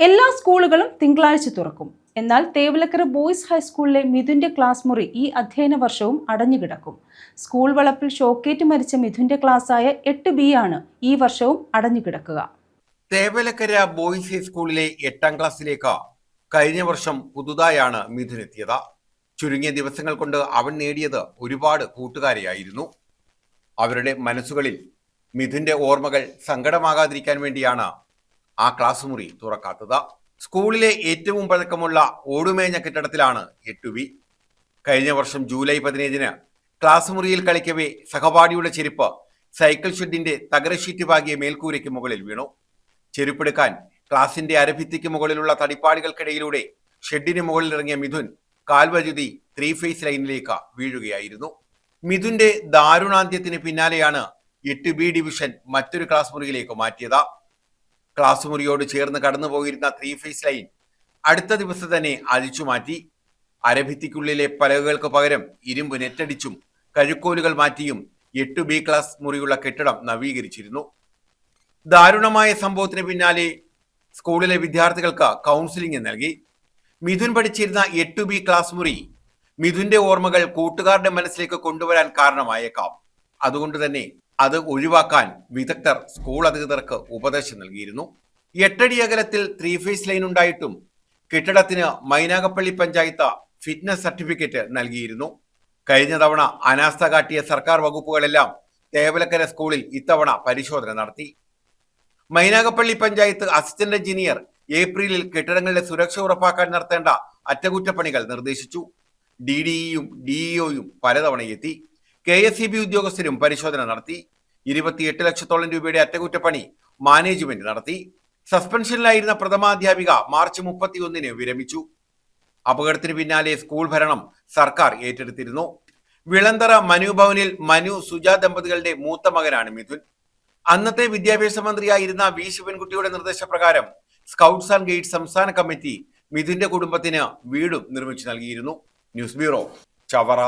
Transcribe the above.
എല്ലാ സ്കൂളുകളും തിങ്കളാഴ്ച തുറക്കും. എന്നാൽ തേവലക്കര ബോയ്സ് ഹൈസ്കൂളിലെ മിഥുന്റെ ക്ലാസ് മുറി ഈ അധ്യയന വർഷവും അടഞ്ഞുകിടക്കും. സ്കൂൾ വളപ്പിൽ ഷോക്കേറ്റ് മരിച്ച മിഥുന്റെ ക്ലാസ്സായ 8B ആണ് ഈ വർഷവും അടഞ്ഞുകിടക്കുക. തേവലക്കര ബോയ്സ് ഹൈസ്കൂളിലെ 8ാം ക്ലാസ്സിലേക്ക് കഴിഞ്ഞ വർഷം പുതുതായാണ് മിഥുൻ എത്തിയത്. ചുരുങ്ങിയ ദിവസങ്ങൾ കൊണ്ട് അവൻ നേടിയത് ഒരുപാട് കൂട്ടുകാരെയായിരുന്നു. അവരുടെ മനസ്സുകളിൽ മിഥുന്റെ ഓർമ്മകൾ സങ്കടമാകാതിരിക്കാൻ വേണ്ടിയാണ് ആ ക്ലാസ് മുറി തുറക്കാത്തത്. സ്കൂളിലെ ഏറ്റവും പഴക്കമുള്ള ഓടുമേഞ്ഞ കെട്ടിടത്തിലാണ് 8B. കഴിഞ്ഞ വർഷം ജൂലൈ 15-ന് ക്ലാസ് മുറിയിൽ കളിക്കവേ സഹപാഠിയുടെ ചെരുപ്പ് സൈക്കിൾ ഷെഡിന്റെ തകര ഷീറ്റ് പാകിയ മേൽക്കൂരയ്ക്ക് മുകളിൽ വീണു. ചെരുപ്പെടുക്കാൻ ക്ലാസിന്റെ അരഭിത്തിക്ക് മുകളിലുള്ള തടിപ്പാടുകൾക്കിടയിലൂടെ ഷെഡിന് മുകളിൽ ഇറങ്ങിയ മിഥുൻ കാൽവഴുതി 3 ഫേസ് ലൈനിലേക്ക് വീഴുകയായിരുന്നു. മിഥുന്റെ ദാരുണാന്ത്യത്തിന് പിന്നാലെയാണ് 8B ഡിവിഷൻ മറ്റൊരു ക്ലാസ് മുറിയിലേക്ക് മാറ്റിയത്. ക്ലാസ് മുറിയോട് ചേർന്ന് കടന്നുപോയിരുന്ന 3 ഫേസ് ലൈൻ അടുത്ത ദിവസം തന്നെ അഴിച്ചു മാറ്റി. അരഭിത്തിക്കുള്ളിലെ പലകകൾക്ക് പകരം ഇരുമ്പ് നെറ്റടിച്ചും കഴുക്കോലുകൾ മാറ്റിയും 8B ക്ലാസ് മുറിയുള്ള കെട്ടിടം നവീകരിച്ചിരുന്നു. ദാരുണമായ സംഭവത്തിന് പിന്നാലെ സ്കൂളിലെ വിദ്യാർത്ഥികൾക്ക് കൗൺസിലിംഗ് നൽകി. മിഥുൻ പഠിച്ചിരുന്ന 8B ക്ലാസ് മുറി മിഥുന്റെ ഓർമ്മകൾ കൂട്ടുകാരുടെ മനസ്സിലേക്ക് കൊണ്ടുവരാൻ കാരണമായേക്കാം. അതുകൊണ്ട് തന്നെ അത് ഒഴിവാക്കാൻ വിദഗ്ധർ സ്കൂൾ അധികൃതർക്ക് ഉപദേശം നൽകിയിരുന്നു. 8 അടി അകലത്തിൽ 3 ഫേസ് ലൈൻ ഉണ്ടായിട്ടും കെട്ടിടത്തിന് മൈനാഗപ്പള്ളി പഞ്ചായത്ത് ഫിറ്റ്നസ് സർട്ടിഫിക്കറ്റ് നൽകിയിരുന്നു. കഴിഞ്ഞ തവണ അനാസ്ഥ കാട്ടിയ സർക്കാർ വകുപ്പുകളെല്ലാം തേവലക്കര സ്കൂളിൽ ഇത്തവണ പരിശോധന നടത്തി. മൈനാഗപ്പള്ളി പഞ്ചായത്ത് അസിസ്റ്റന്റ് എഞ്ചിനീയർ ഏപ്രിലിൽ കെട്ടിടങ്ങളുടെ സുരക്ഷ ഉറപ്പാക്കാൻ നടത്തേണ്ട അറ്റകുറ്റപ്പണികൾ നിർദ്ദേശിച്ചു. DDEയും DEOയും പലതവണ എത്തി. KSEB ഉദ്യോഗസ്ഥരും പരിശോധന നടത്തി. 28 ലക്ഷത്തോളം രൂപയുടെ അറ്റകുറ്റപ്പണി മാനേജ്മെന്റ് നടത്തി. സസ്പെൻഷനിലായിരുന്ന പ്രഥമാധ്യാപിക മാർച്ച് 31-ന് വിരമിച്ചു. അപകടത്തിന് പിന്നാലെ സ്കൂൾ ഭരണം സർക്കാർ ഏറ്റെടുത്തിരുന്നു. വിളന്തറ മനു ഭവനിൽ മനു സുജ ദമ്പതികളുടെ മൂത്ത മകനാണ് മിഥുൻ. അന്നത്തെ വിദ്യാഭ്യാസ മന്ത്രിയായിരുന്ന V ശിവൻകുട്ടിയുടെ നിർദ്ദേശപ്രകാരം സ്കൗട്ട്സ് ആൻഡ് ഗൈഡ്സ് സംസ്ഥാന കമ്മിറ്റി മിഥുന്റെ കുടുംബത്തിന് വീടും നിർമ്മിച്ചു നൽകിയിരുന്നു. News bureau, Chavara.